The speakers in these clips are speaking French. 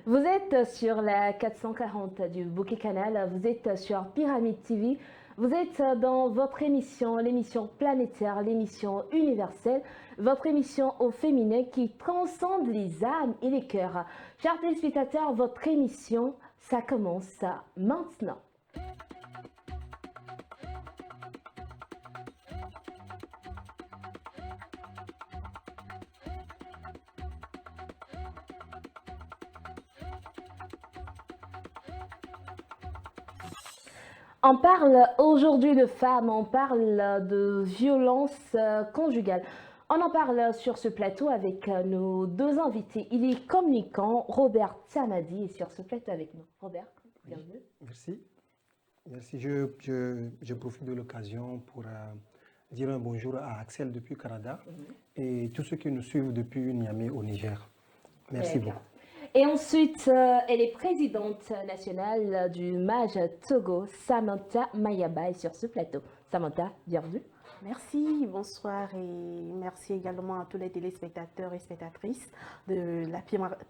Vous êtes sur la 440 du Bouquet Canal, vous êtes sur Pyramide TV, vous êtes dans votre émission, l'émission planétaire, l'émission universelle, votre émission au féminin qui transcende les âmes et les cœurs. Chers téléspectateurs, votre émission, ça commence maintenant. On parle aujourd'hui de femmes, on parle de violence conjugale. On en parle sur ce plateau avec nos deux invités. Il est communicant, Robert Tsamadi est sur ce plateau avec nous. Robert, bienvenue. Merci. Merci. Je profite de l'occasion pour dire un bonjour à Axel depuis Canada et tous ceux qui nous suivent depuis Niamey au Niger. Merci beaucoup. Et ensuite, elle est présidente nationale du MAJ Togo, Samantha Mayaba, est sur ce plateau. Samantha, bienvenue. Merci, bonsoir et merci également à tous les téléspectateurs et spectatrices de la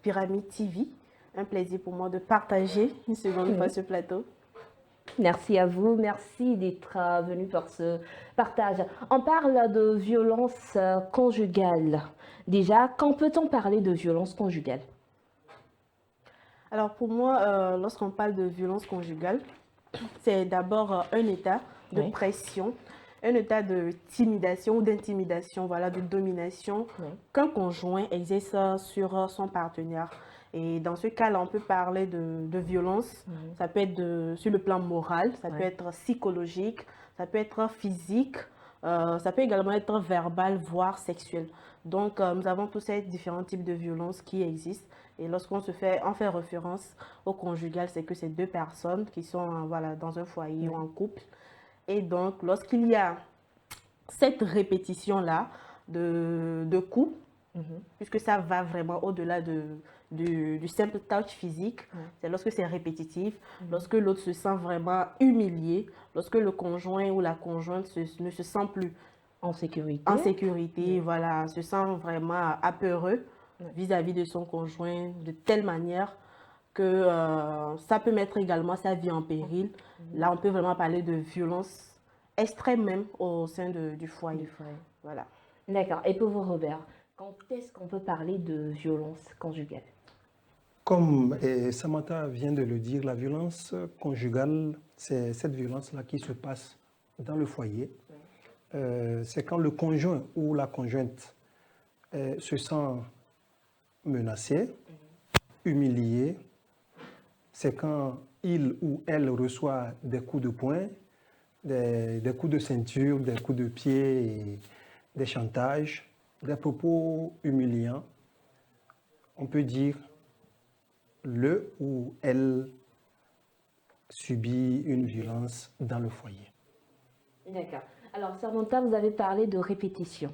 Pyramide TV. Un plaisir pour moi de partager une seconde fois ce plateau. Merci à vous, merci d'être venu pour ce partage. On parle de violence conjugale. Déjà, quand peut-on parler de violence conjugale? Alors pour moi, lorsqu'on parle de violence conjugale, c'est d'abord un état de pression, un état de timidation ou d'intimidation, voilà, de domination qu'un conjoint exerce sur son partenaire. Et dans ce cas-là, on peut parler de violence. Ça peut être sur le plan moral, ça peut être psychologique, ça peut être physique, ça peut également être verbal, voire sexuel. Donc, nous avons tous ces différents types de violences qui existent. Et lorsqu'on fait référence au conjugal, c'est que c'est deux personnes qui sont voilà, dans un foyer ou en couple. Et donc, lorsqu'il y a cette répétition-là de coups, puisque ça va vraiment au-delà du simple touch physique, c'est lorsque c'est répétitif, lorsque l'autre se sent vraiment humilié, lorsque le conjoint ou la conjointe ne se sent plus en sécurité, voilà, se sent vraiment apeureux vis-à-vis de son conjoint de telle manière que ça peut mettre également sa vie en péril. Là, on peut vraiment parler de violence extrême même au sein du foyer. Voilà. D'accord. Et pour vous, Robert, quand est-ce qu'on peut parler de violence conjugale? Comme Samantha vient de le dire, la violence conjugale, c'est cette violence-là qui se passe dans le foyer. C'est quand le conjoint ou la conjointe se sent menacé, humilié. C'est quand il ou elle reçoit des coups de poing, des coups de ceinture, des coups de pied, des chantages, des propos humiliants. On peut dire le ou elle subit une violence dans le foyer. D'accord. Alors, Samantha, vous avez parlé de répétition.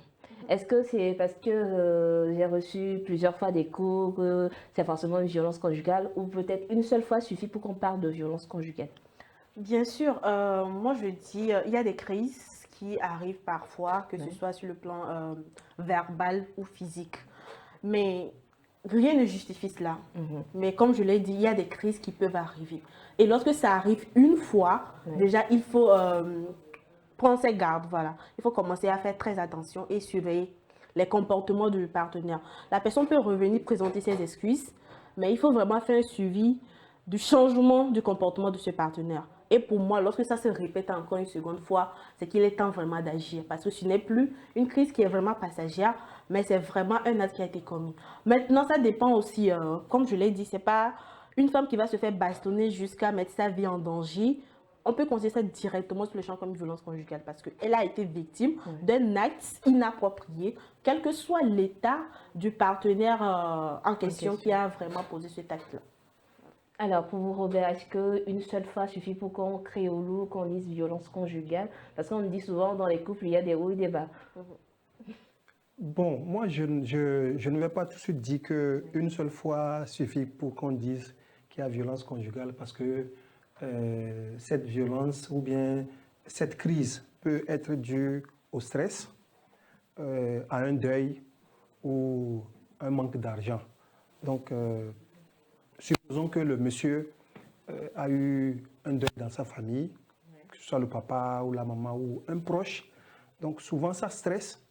Est-ce que c'est parce que j'ai reçu plusieurs fois des coups que c'est forcément une violence conjugale ou peut-être une seule fois suffit pour qu'on parle de violence conjugale? Bien sûr, moi je dis, il y a des crises qui arrivent parfois, que ce soit sur le plan verbal ou physique. Mais rien ne justifie cela. Mais comme je l'ai dit, il y a des crises qui peuvent arriver. Et lorsque ça arrive une fois, déjà il faut prendre ses gardes, voilà. Il faut commencer à faire très attention et surveiller les comportements du partenaire. La personne peut revenir présenter ses excuses, mais il faut vraiment faire un suivi du changement du comportement de ce partenaire. Et pour moi, lorsque ça se répète encore une seconde fois, c'est qu'il est temps vraiment d'agir. Parce que ce n'est plus une crise qui est vraiment passagère, mais c'est vraiment un acte qui a été commis. Maintenant, ça dépend aussi, comme je l'ai dit, ce n'est pas une femme qui va se faire bastonner jusqu'à mettre sa vie en danger. On peut considérer ça directement sur le champ comme une violence conjugale parce qu'elle a été victime d'un acte inapproprié, quel que soit l'état du partenaire en question qui a vraiment posé cet acte-là. Alors, pour vous, Robert, est-ce qu'une seule fois suffit pour qu'on crée au loup, qu'on dise violence conjugale? Parce qu'on dit souvent dans les couples, il y a des hauts et des bas. Bon, moi, je ne vais pas tout de suite dire qu'une seule fois suffit pour qu'on dise qu'il y a violence conjugale parce que cette violence ou bien cette crise peut être due au stress, à un deuil ou un manque d'argent. Donc, supposons que le monsieur a eu un deuil dans sa famille, que ce soit le papa ou la maman ou un proche. Donc souvent ça stresse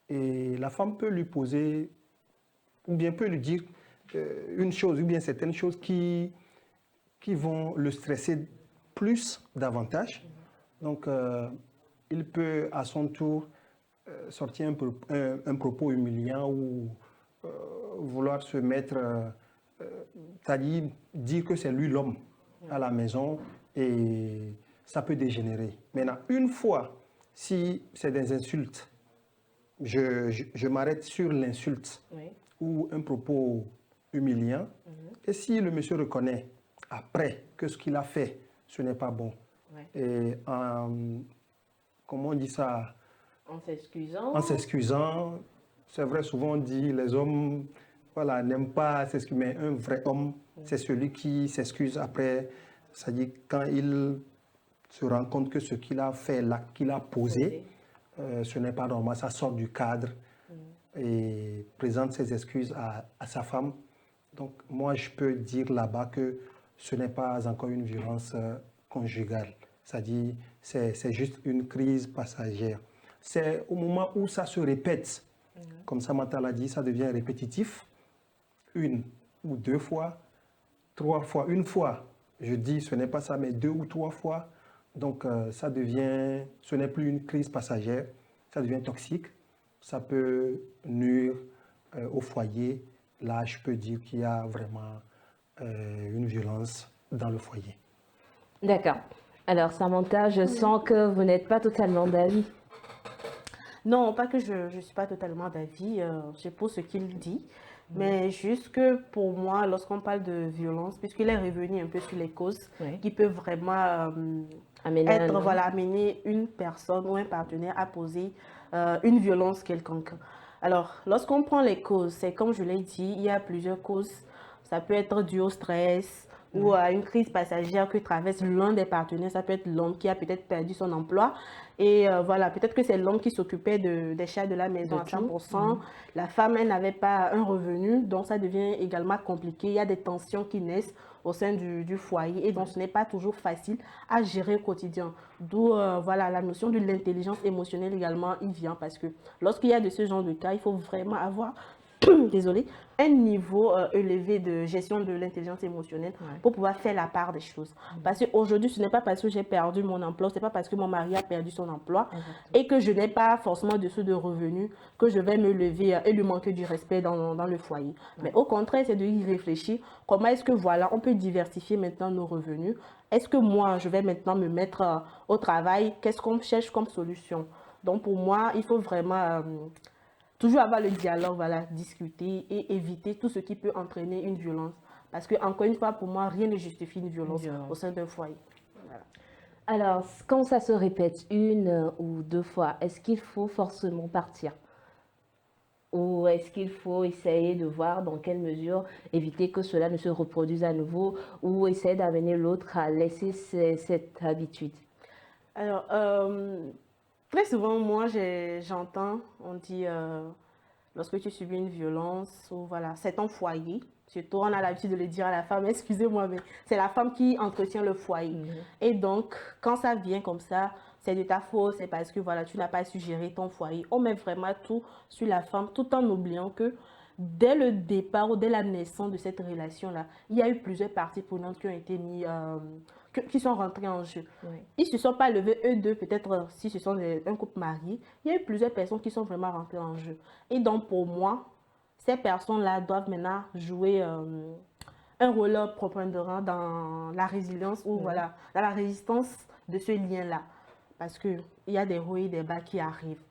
et la femme peut lui poser ou bien peut lui dire une chose ou bien certaines choses qui vont le stresser plus davantage. Donc il peut à son tour sortir un propos humiliant ou vouloir se mettre, c'est-à-dire dire que c'est lui l'homme à la maison et ça peut dégénérer. Maintenant, une fois, si c'est des insultes, je m'arrête sur l'insulte ou un propos humiliant. Et si le monsieur reconnaît après que ce qu'il a fait, ce n'est pas bon, et comment on dit ça? En s'excusant. En s'excusant, c'est vrai, souvent on dit les hommes voilà, n'aiment pas s'excuser, mais un vrai homme, c'est celui qui s'excuse après, c'est-à-dire quand il se rend compte que ce qu'il a fait, l'acte qu'il a posé, ce n'est pas normal, ça sort du cadre et présente ses excuses à sa femme. Donc moi, je peux dire là-bas que ce n'est pas encore une violence conjugale, c'est-à-dire c'est juste une crise passagère. C'est au moment où ça se répète, comme Samantha l'a dit, ça devient répétitif, une ou deux fois, trois fois, une fois, je dis ce n'est pas ça, mais deux ou trois fois, donc ça devient, ce n'est plus une crise passagère, ça devient toxique, ça peut nuire au foyer. Là, je peux dire qu'il y a vraiment une violence dans le foyer. D'accord. Alors, Samantha, je sens que vous n'êtes pas totalement d'avis. Non, pas que je ne suis pas totalement d'avis, je pose ce qu'il dit, mais juste que pour moi, lorsqu'on parle de violence, puisqu'il est revenu un peu sur les causes qui peuvent vraiment amener une personne ou un partenaire à poser une violence quelconque. Alors, lorsqu'on prend les causes, c'est comme je l'ai dit, il y a plusieurs causes. Ça peut être dû au stress ou à une crise passagère que traverse l'un des partenaires. Ça peut être l'homme qui a peut-être perdu son emploi. Et voilà, peut-être que c'est l'homme qui s'occupait des chats de la maison à 100%. La femme, elle n'avait pas un revenu, donc ça devient également compliqué. Il y a des tensions qui naissent au sein du foyer et donc ce n'est pas toujours facile à gérer au quotidien. D'où voilà, la notion de l'intelligence émotionnelle également, il vient parce que lorsqu'il y a de ce genre de cas, il faut vraiment avoir désolé, un niveau élevé de gestion de l'intelligence émotionnelle pour pouvoir faire la part des choses. Parce qu'aujourd'hui, ce n'est pas parce que j'ai perdu mon emploi, ce n'est pas parce que mon mari a perdu son emploi et que je n'ai pas forcément de de revenus que je vais me lever et lui manquer du respect dans le foyer. Mais au contraire, c'est de y réfléchir. Comment est-ce que voilà, on peut diversifier maintenant nos revenus? Est-ce que moi, je vais maintenant me mettre au travail? Qu'est-ce qu'on cherche comme solution? Donc pour moi, il faut vraiment toujours avoir le dialogue, voilà, discuter et éviter tout ce qui peut entraîner une violence. Parce que, encore une fois, pour moi, rien ne justifie une violence au sein d'un foyer. Voilà. Alors, quand ça se répète une ou deux fois, est-ce qu'il faut forcément partir? Ou est-ce qu'il faut essayer de voir dans quelle mesure éviter que cela ne se reproduise à nouveau ou essayer d'amener l'autre à laisser cette habitude? Alors, très souvent, moi, j'entends, on dit, lorsque tu subis une violence, ou voilà, c'est ton foyer. Surtout, on a l'habitude de le dire à la femme, excusez-moi, mais c'est la femme qui entretient le foyer. Et donc, quand ça vient comme ça, c'est de ta faute, c'est parce que voilà, tu n'as pas su gérer ton foyer. On met vraiment tout sur la femme, tout en oubliant que dès le départ ou dès la naissance de cette relation-là, il y a eu plusieurs parties prenantes qui ont été mises, qui sont rentrés en jeu. Ils ne se sont pas levés, eux deux, peut-être si ce sont un couple marié, il y a eu plusieurs personnes qui sont vraiment rentrées en jeu. Et donc, pour moi, ces personnes-là doivent maintenant jouer un rôle prépondérant dans la résilience ou voilà, dans la résistance de ce lien-là. Parce qu'il y a des hauts et des bas qui arrivent.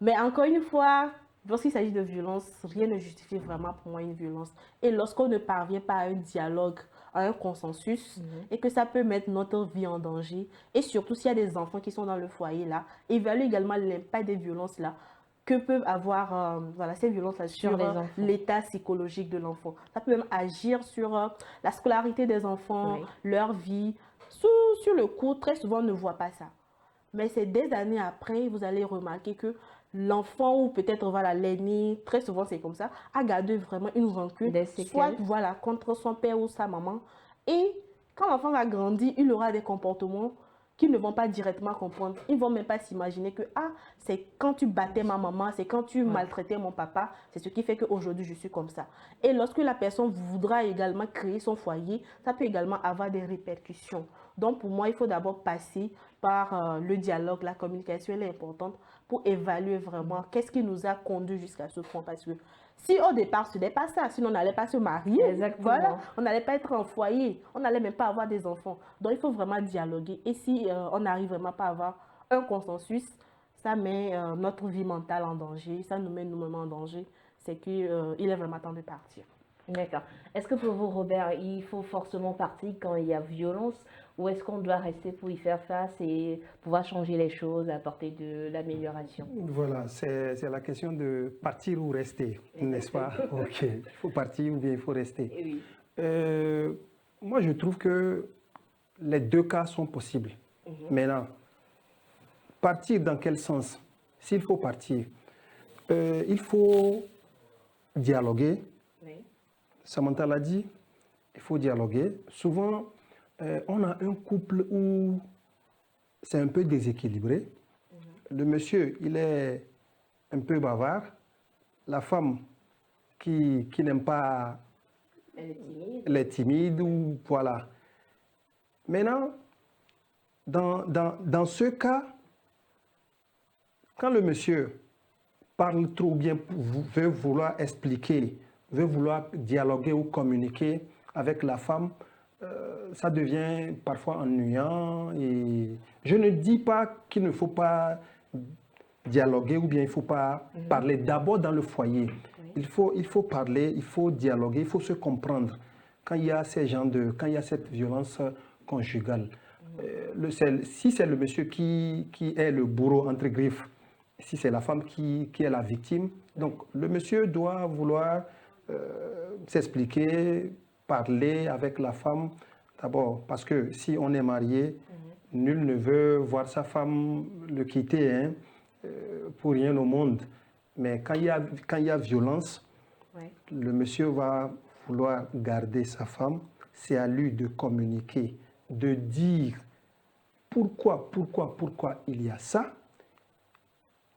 Mais encore une fois, lorsqu'il s'agit de violence, rien ne justifie vraiment pour moi une violence. Et lorsqu'on ne parvient pas à un dialogue, à un consensus, et que ça peut mettre notre vie en danger, et surtout s'il y a des enfants qui sont dans le foyer là, évaluer également l'impact des violences là, que peuvent avoir voilà, ces violences-là sur l'état psychologique de l'enfant. Ça peut même agir sur la scolarité des enfants, leur vie. Sur le coup, très souvent, on ne voit pas ça. Mais c'est des années après, vous allez remarquer que l'enfant ou peut-être voilà, l'aîné, très souvent c'est comme ça, a gardé vraiment une rancune, Des séquelles. soit voilà, contre son père ou sa maman. Et quand l'enfant va grandir, il aura des comportements qu'ils ne vont pas directement comprendre. Ils ne vont même pas s'imaginer que ah, c'est quand tu battais ma maman, c'est quand tu maltraitais mon papa, c'est ce qui fait qu'aujourd'hui je suis comme ça. Et lorsque la personne voudra également créer son foyer, ça peut également avoir des répercussions. Donc pour moi, il faut d'abord passer par le dialogue, la communication, elle est importante pour évaluer vraiment qu'est-ce qui nous a conduit jusqu'à ce point. Parce que si au départ ce n'est pas ça, sinon on n'allait pas se marier, Exactement. voilà, on n'allait pas être en foyer, on n'allait même pas avoir des enfants. Donc il faut vraiment dialoguer. Et si on n'arrive vraiment pas à avoir un consensus, ça met notre vie mentale en danger, ça nous met nous-mêmes en danger. C'est qu'il est vraiment temps de partir. D'accord. Est-ce que pour vous, Robert, il faut forcément partir quand il y a violence ou est-ce qu'on doit rester pour y faire face et pouvoir changer les choses, apporter de l'amélioration? Voilà, c'est la question de partir ou rester, n'est-ce pas? Ok, il faut partir ou bien il faut rester. Oui. Moi, je trouve que les deux cas sont possibles. Maintenant, partir dans quel sens? S'il faut partir, il faut dialoguer. Oui. Samantha l'a dit, il faut dialoguer. Souvent, on a un couple où c'est un peu déséquilibré. Le monsieur, il est un peu bavard. La femme qui n'aime pas, Elle est timide. elle est timide ou voilà. Maintenant, dans ce cas, quand le monsieur parle trop bien, veut vouloir expliquer, veut vouloir dialoguer ou communiquer avec la femme, ça devient parfois ennuyant. Et je ne dis pas qu'il ne faut pas dialoguer ou bien il ne faut pas parler d'abord dans le foyer. Il faut parler, il faut dialoguer, il faut se comprendre. Quand il y a quand il y a cette violence conjugale, si c'est le monsieur qui est le bourreau entre griffes, si c'est la femme qui est la victime, donc le monsieur doit vouloir s'expliquer, parler avec la femme d'abord, parce que si on est marié, nul ne veut voir sa femme le quitter hein, pour rien au monde. Mais quand il y a violence, le monsieur va vouloir garder sa femme. C'est à lui de communiquer, de dire pourquoi il y a ça.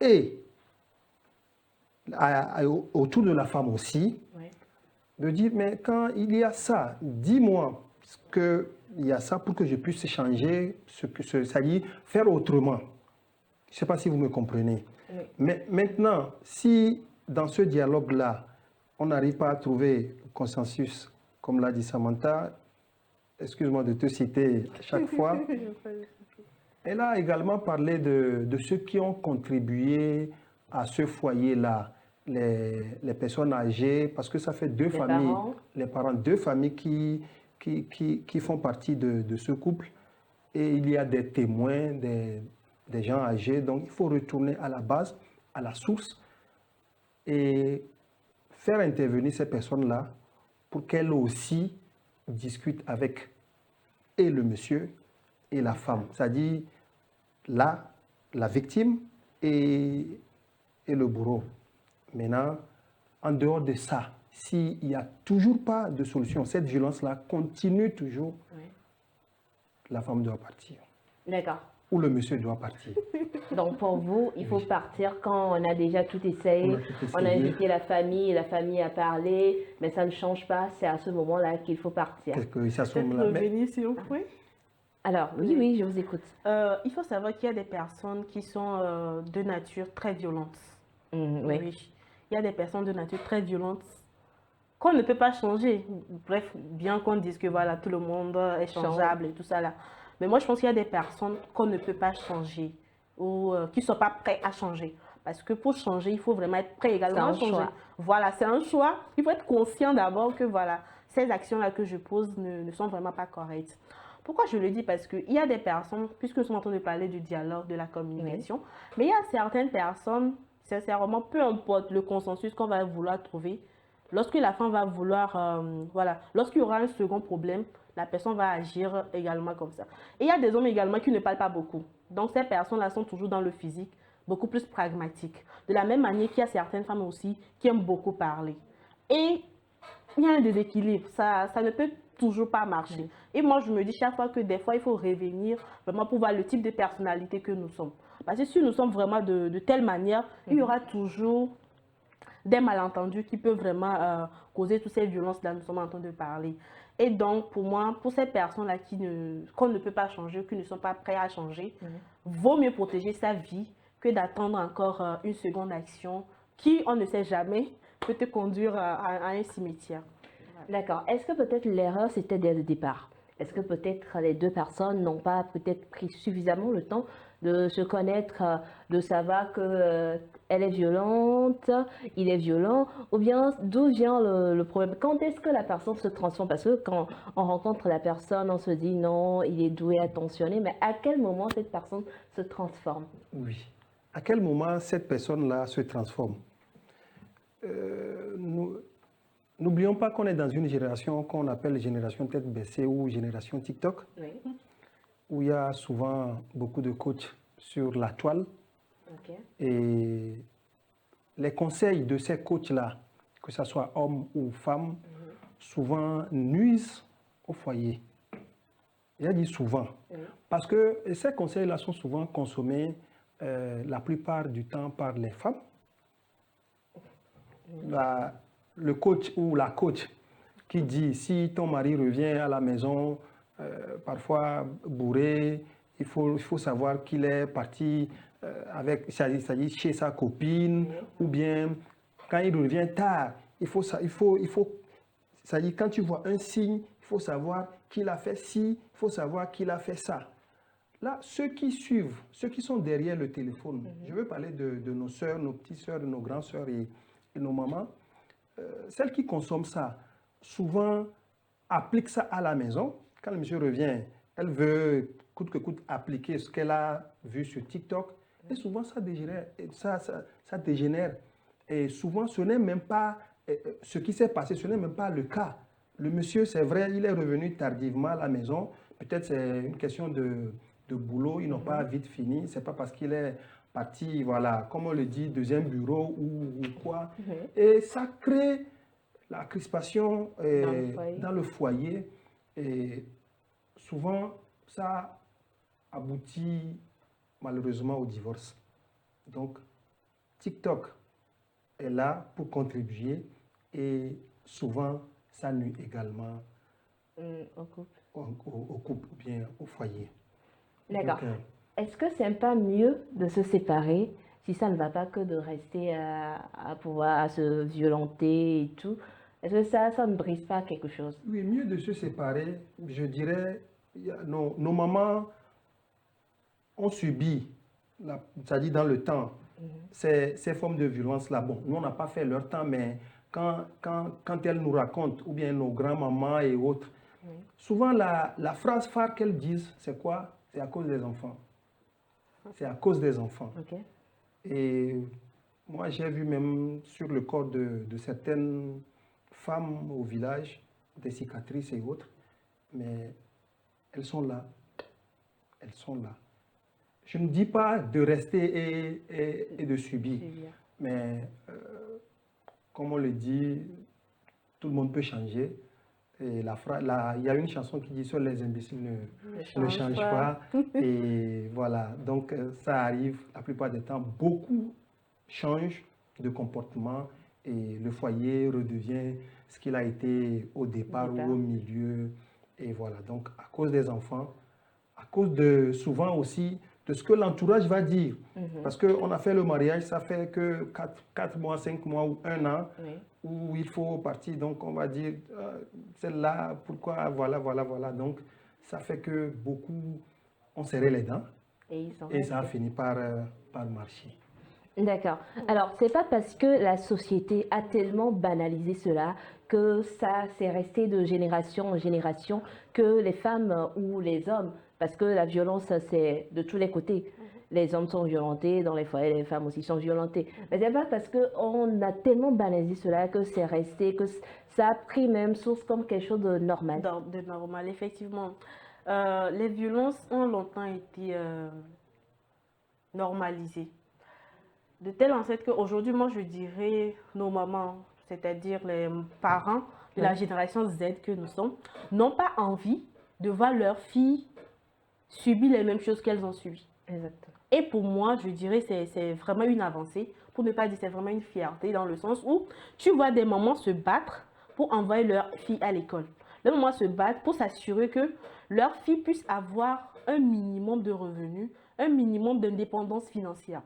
Et autour de la femme aussi, de dire, mais quand il y a ça, dis-moi qu'il y a ça pour que je puisse changer, c'est-à-dire faire autrement. Je ne sais pas si vous me comprenez. Oui. Mais maintenant, si dans ce dialogue-là, on n'arrive pas à trouver consensus, comme l'a dit Samantha, excuse-moi de te citer à chaque fois, elle a également parlé de ceux qui ont contribué à ce foyer-là, les personnes âgées, parce que ça fait deux familles, les parents, deux familles qui font partie de ce couple. Et il y a des témoins, des gens âgés. Donc, il faut retourner à la base, à la source, et faire intervenir ces personnes-là pour qu'elles aussi discutent avec et le monsieur et la femme. C'est-à-dire, là, la victime et le bourreau. Maintenant, en dehors de ça, s'il n'y a toujours pas de solution, cette violence-là continue toujours, la femme doit partir. D'accord. Ou le monsieur doit partir. Donc pour vous, il faut partir quand on a déjà tout essayé, on a invité la famille a parlé, mais ça ne change pas, c'est à ce moment-là qu'il faut partir. Revenir s'il vous plaît. Alors, oui, je vous écoute. Il faut savoir qu'il y a des personnes qui sont de nature très violente. Oui. Il y a des personnes de nature très violente qu'on ne peut pas changer. Bref, bien qu'on dise que voilà, tout le monde est changeable et tout ça là. Mais moi, je pense qu'il y a des personnes qu'on ne peut pas changer ou qui ne sont pas prêts à changer. Parce que pour changer, il faut vraiment être prêt également à changer. Choix. Voilà, c'est un choix. Il faut être conscient d'abord que voilà, ces actions-là que je pose ne sont vraiment pas correctes. Pourquoi je le dis? Parce qu'il y a des personnes, puisque nous sommes en train de parler du dialogue, de la communication, mais il y a certaines personnes, sincèrement, peu importe le consensus qu'on va vouloir trouver, lorsque la femme va vouloir, lorsqu'il y aura un second problème, la personne va agir également comme ça. Et il y a des hommes également qui ne parlent pas beaucoup. Donc ces personnes-là sont toujours dans le physique. beaucoup plus pragmatique. De la même manière qu'il y a certaines femmes aussi qui aiment beaucoup parler. Et il y a un déséquilibre, ça ne peut toujours pas marcher. Et moi, je me dis chaque fois que des fois, il faut revenir vraiment pour voir le type de personnalité que nous sommes. Parce que si nous sommes vraiment de telle manière, il y aura toujours des malentendus qui peuvent vraiment causer toutes ces violences-là dont nous sommes en train de parler. Et donc, pour moi, pour ces personnes-là qu'on ne peut pas changer, qui ne sont pas prêts à changer, vaut mieux protéger sa vie que d'attendre encore une seconde action qui, on ne sait jamais, peut te conduire à un cimetière. D'accord. Est-ce que peut-être l'erreur, c'était dès le départ? Est-ce que peut-être les deux personnes n'ont pas peut-être pris suffisamment le temps de se connaître, de savoir que elle est violente, il est violent, ou bien d'où vient le problème? Quand est-ce que la personne se transforme? Parce que quand on rencontre la personne, on se dit non, il est doué, attentionné, mais à quel moment cette personne se transforme? Oui. À quel moment cette personne-là se transforme? N'oublions pas qu'on est dans une génération qu'on appelle génération tête baissée ou génération TikTok, Oui. où il y a souvent beaucoup de coachs sur la toile. Ok. Et les conseils de ces coachs-là, que ce soit hommes ou femmes, souvent nuisent au foyer. Il a dit souvent, parce que ces conseils-là sont souvent consommés la plupart du temps par les femmes. Le coach ou la coach qui dit si ton mari revient à la maison parfois bourré, il faut savoir qu'il est parti c'est-à-dire chez sa copine, ou bien quand il revient tard, c'est-à-dire quand tu vois un signe, il faut savoir qu'il a fait ci, il faut savoir qu'il a fait ça. Là, ceux qui suivent, ceux qui sont derrière le téléphone, je veux parler de nos sœurs, nos petites sœurs, de nos grandes sœurs et nos mamans, celles qui consomment ça, souvent appliquent ça à la maison. Quand le monsieur revient, elle veut coûte que coûte appliquer ce qu'elle a vu sur TikTok. Et souvent, ça dégénère. Et souvent, ce n'est même pas ce qui s'est passé, ce n'est même pas le cas. Le monsieur, c'est vrai, il est revenu tardivement à la maison. Peut-être c'est une question de boulot, ils n'ont pas vite fini. C'est pas parce qu'il est parti, voilà, comme on le dit, deuxième bureau ou quoi. Et ça crée la crispation dans le foyer. Et souvent, ça aboutit malheureusement au divorce. Donc, TikTok est là pour contribuer et souvent, ça nuit également au couple ou bien au foyer. D'accord. Est-ce que c'est pas mieux de se séparer si ça ne va pas que de rester à pouvoir se violenter et tout? Est-ce que ça ne brise pas quelque chose? Oui, mieux de se séparer, je dirais, nos mamans ont subi, c'est-à-dire dans le temps, ces formes de violence-là. Bon, nous, on n'a pas fait leur temps, mais quand elles nous racontent, ou bien nos grands-mamans et autres, souvent la phrase phare qu'elles disent, c'est quoi? C'est à cause des enfants. C'est à cause des enfants. Okay. Et moi, j'ai vu même sur le corps de certaines femmes au village, des cicatrices et autres, mais elles sont là. Elles sont là. Je ne dis pas de rester et de subir, mais comme on le dit, tout le monde peut changer. Et il y a une chanson qui dit « Seuls les imbéciles ne changent pas ». Et voilà, donc ça arrive la plupart du temps. Beaucoup changent de comportement et le foyer redevient ce qu'il a été au départ ou au milieu. Et voilà, donc à cause des enfants, à cause de souvent aussi de ce que l'entourage va dire. Parce qu'on a fait le mariage, ça fait que 4 mois, 5 mois ou 1 an où il faut partir. Donc on va dire, celle-là, pourquoi, voilà. Donc ça fait que beaucoup ont serré les dents et ça a fini par marcher. D'accord. Alors, c'est pas parce que la société a tellement banalisé cela que ça s'est resté de génération en génération que les femmes ou les hommes, parce que la violence, c'est de tous les côtés. Les hommes sont violentés, dans les foyers, les femmes aussi sont violentées. Mais c'est pas parce qu'on a tellement banalisé cela que c'est resté, que ça a pris même source comme quelque chose de normal. De normal, effectivement. Les violences ont longtemps été normalisées. De telle enseigne qu'aujourd'hui, moi, je dirais nos mamans, c'est-à-dire les parents de la Ouais. génération Z que nous sommes, n'ont pas envie de voir leurs filles subir les mêmes choses qu'elles ont subies. Exactement. Et pour moi, je dirais que c'est vraiment une avancée, pour ne pas dire c'est vraiment une fierté, dans le sens où tu vois des mamans se battre pour envoyer leur fille à l'école. Les mamans se battent pour s'assurer que leur fille puisse avoir un minimum de revenus, un minimum d'indépendance financière.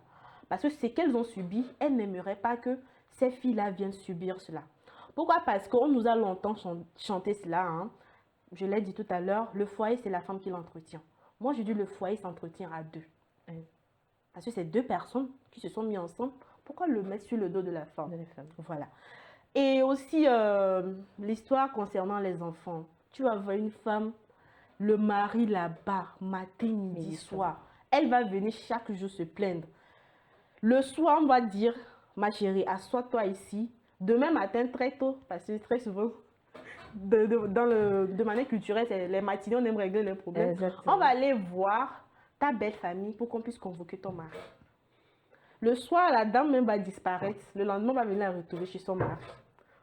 Parce que ce qu'elles ont subi, elles n'aimeraient pas que ces filles-là viennent subir cela. Pourquoi? Parce qu'on nous a longtemps chanté cela, hein. Je l'ai dit tout à l'heure, le foyer, c'est la femme qui l'entretient. Moi, je dis le foyer s'entretient à deux. Parce que c'est deux personnes qui se sont mis ensemble. Pourquoi le mettre sur le dos de la femme? De la femme. Voilà. Et aussi, l'histoire concernant les enfants. Tu vas voir une femme, le mari là-bas, matin, midi, Midi, soir. Elle va venir chaque jour se plaindre. Le soir, on va dire, ma chérie, assois-toi ici. Demain matin, très tôt, parce que très souvent, de manière culturelle, les matinées, on aime régler les problèmes. Exactement. On va aller voir ta belle famille pour qu'on puisse convoquer ton mari. Le soir, la dame même va disparaître. Le lendemain, on va venir la retrouver chez son mari.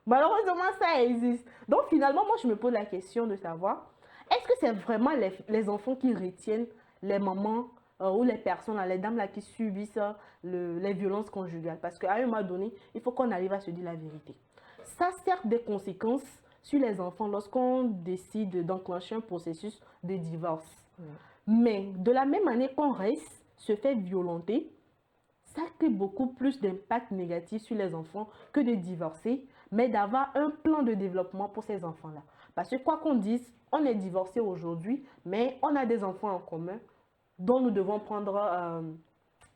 Malheureusement, ça existe. Donc finalement, moi, je me pose la question de savoir, est-ce que c'est vraiment les enfants qui retiennent les mamans ou les personnes, les dames là, qui subissent les violences conjugales? Parce qu'à un moment donné, il faut qu'on arrive à se dire la vérité. Ça a certes des conséquences sur les enfants lorsqu'on décide d'enclencher un processus de divorce. Mais de la même manière qu'on reste, se fait violenter, ça crée beaucoup plus d'impact négatif sur les enfants que de divorcer, mais d'avoir un plan de développement pour ces enfants-là. Parce que quoi qu'on dise, on est divorcé aujourd'hui, mais on a des enfants en commun dont nous devons prendre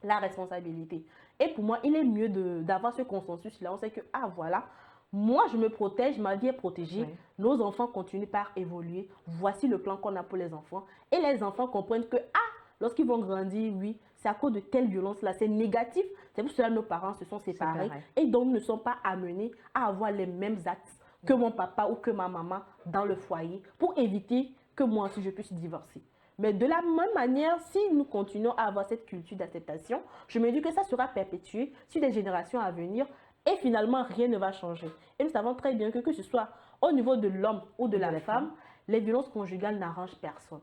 la responsabilité. Et pour moi, il est mieux d'avoir ce consensus-là. On sait que, ah voilà, moi je me protège, ma vie est protégée, Oui. nos enfants continuent par évoluer. Voici le plan qu'on a pour les enfants. Et les enfants comprennent que, ah, lorsqu'ils vont grandir, oui, c'est à cause de telle violence-là, c'est négatif. C'est pour cela que nos parents se sont séparés. Séparés. Et donc ne sont pas amenés à avoir les mêmes actes que mon papa ou que ma maman dans le foyer pour éviter que moi aussi je puisse divorcer. Mais de la même manière, si nous continuons à avoir cette culture d'acceptation, je me dis que ça sera perpétué sur des générations à venir et finalement rien ne va changer. Et nous savons très bien que ce soit au niveau de l'homme ou de la femme, les violences conjugales n'arrangent personne.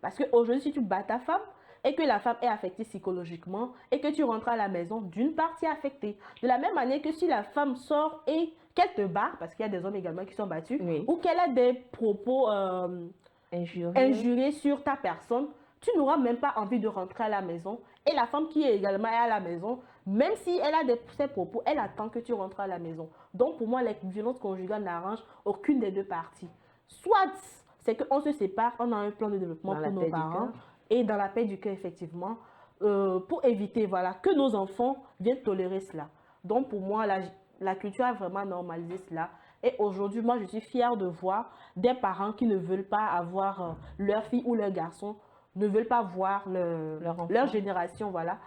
Parce qu'aujourd'hui, si tu bats ta femme et que la femme est affectée psychologiquement et que tu rentres à la maison, d'une partie affectée. De la même manière que si la femme sort et qu'elle te bat, parce qu'il y a des hommes également qui sont battus, Oui. ou qu'elle a des propos injuriés sur ta personne, tu n'auras même pas envie de rentrer à la maison. Et la femme qui est également à la maison, même si elle a ses propos, elle attend que tu rentres à la maison. Donc pour moi, les violences conjugales n'arrangent aucune des deux parties. Soit c'est qu'on se sépare, on a un plan de développement Dans pour la nos paix du parents, cœur. et dans la paix du cœur, effectivement, pour éviter voilà, que nos enfants viennent tolérer cela. Donc pour moi, la culture a vraiment normalisé cela. Et aujourd'hui, moi, je suis fière de voir des parents qui ne veulent pas avoir leur fille ou leur garçon, ne veulent pas voir leur génération, voilà,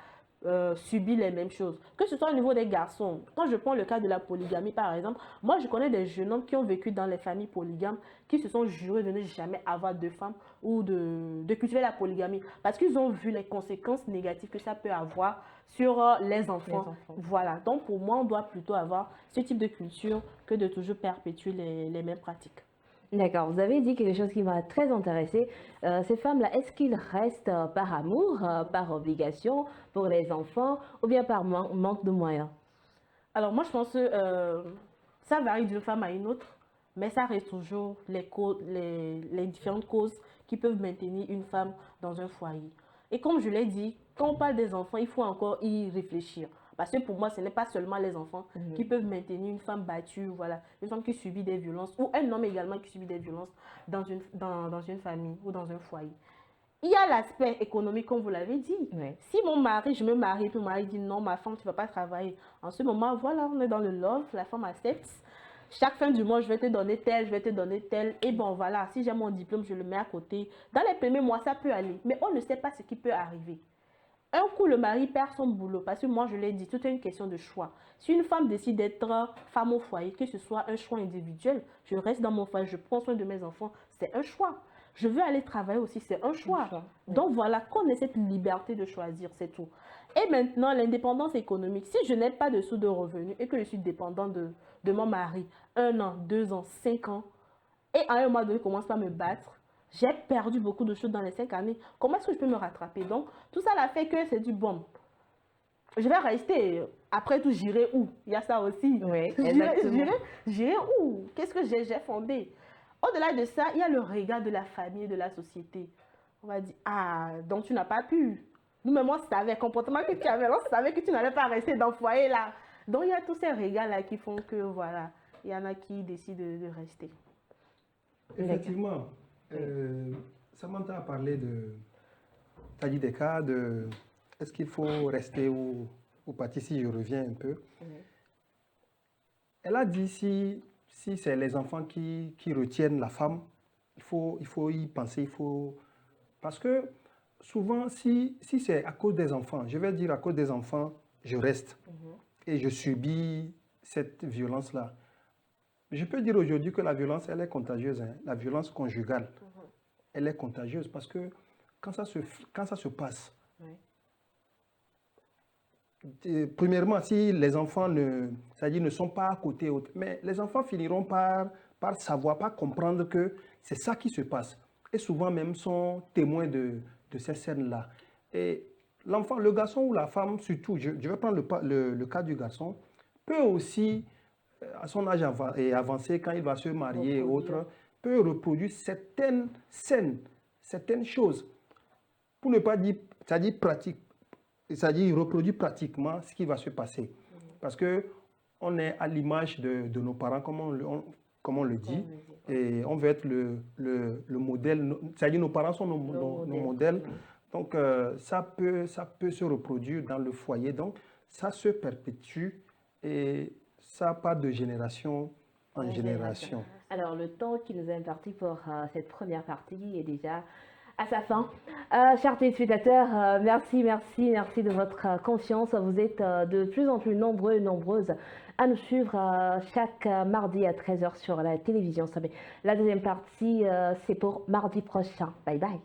subir les mêmes choses. Que ce soit au niveau des garçons. Quand je prends le cas de la polygamie, par exemple, moi, je connais des jeunes hommes qui ont vécu dans les familles polygames, qui se sont jurés de ne jamais avoir de femmes ou de cultiver la polygamie. Parce qu'ils ont vu les conséquences négatives que ça peut avoir sur les enfants. Voilà. Donc, pour moi, on doit plutôt avoir ce type de culture que de toujours perpétuer les mêmes pratiques. D'accord, vous avez dit quelque chose qui m'a très intéressée. Ces femmes-là, est-ce qu'ils restent par amour, par obligation pour les enfants ou bien par manque de moyens? Alors moi, je pense que ça varie d'une femme à une autre, mais ça reste toujours les différentes causes qui peuvent maintenir une femme dans un foyer. Et comme je l'ai dit, quand on parle des enfants, il faut encore y réfléchir. Parce que pour moi, ce n'est pas seulement les enfants qui peuvent maintenir une femme battue, voilà, une femme qui subit des violences, ou un homme également qui subit des violences dans une famille ou dans un foyer. Il y a l'aspect économique, comme vous l'avez dit. Oui. Si je me marie, puis mon mari dit non, ma femme, tu ne vas pas travailler. En ce moment, voilà, on est dans le love, la femme accepte. Chaque fin du mois, je vais te donner tel, je vais te donner tel. Et bon, voilà, si j'ai mon diplôme, je le mets à côté. Dans les premiers mois, ça peut aller. Mais on ne sait pas ce qui peut arriver. Un coup, le mari perd son boulot. Parce que moi, je l'ai dit, tout est une question de choix. Si une femme décide d'être femme au foyer, que ce soit un choix individuel, je reste dans mon foyer, je prends soin de mes enfants, c'est un choix. je veux aller travailler aussi, c'est un choix. Oui. Donc voilà, qu'on ait cette liberté de choisir, c'est tout. Et maintenant, l'indépendance économique, si je n'ai pas de sous de revenus et que je suis dépendant de mon mari, 1 an, 2 ans, 5 ans, et à un moment donné, il commence pas à me battre, j'ai perdu beaucoup de choses dans les 5 années. Comment est-ce que je peux me rattraper? Donc, tout ça l'a fait que c'est du bon. Je vais rester. Après tout, j'irai où? Il y a ça aussi. Oui, exactement. J'irai où? Qu'est-ce que j'ai fondé? Au-delà de ça, il y a le regard de la famille et de la société. On va dire, ah, donc tu n'as pas pu. Nous-mêmes, on savait, le comportement que tu avais, on savait que tu n'allais pas rester dans le foyer là. Donc, il y a tous ces regards-là qui font que, voilà, il y en a qui décident de rester. Effectivement, Samantha a parlé de, tu as dit des cas de, est-ce qu'il faut rester ou partir, si je reviens un peu. Elle a dit si c'est les enfants qui retiennent la femme, il faut y penser, parce que souvent, si c'est à cause des enfants, je vais dire à cause des enfants, je reste et je subis cette violence-là. Je peux dire aujourd'hui que la violence, elle est contagieuse, hein. La violence conjugale, elle est contagieuse parce que quand ça se passe, premièrement, si les enfants c'est-à-dire ne sont pas à côté, mais les enfants finiront par savoir, par comprendre que c'est ça qui se passe. Et souvent même sont témoins de ces scènes-là. Et l'enfant, le garçon ou la femme, surtout, je vais prendre le cas du garçon, peut aussi, à son âge avancé, quand il va se marier et autres, peut reproduire certaines scènes, certaines choses. Pour ne pas dire, c'est-à-dire pratique. C'est-à-dire, il reproduit pratiquement ce qui va se passer. Parce qu'on est à l'image de nos parents, comme on le dit, et on veut être le modèle. C'est-à-dire, nos parents sont nos modèles. Donc, ça peut se reproduire dans le foyer. Donc, ça se perpétue et ça part de génération en génération. Alors, le temps qui nous est imparti pour cette première partie est déjà à sa fin. Chers téléspectateurs, merci de votre confiance. Vous êtes de plus en plus nombreux et nombreuses à nous suivre chaque mardi à 13 h sur la télévision. La deuxième partie, c'est pour mardi prochain. Bye bye.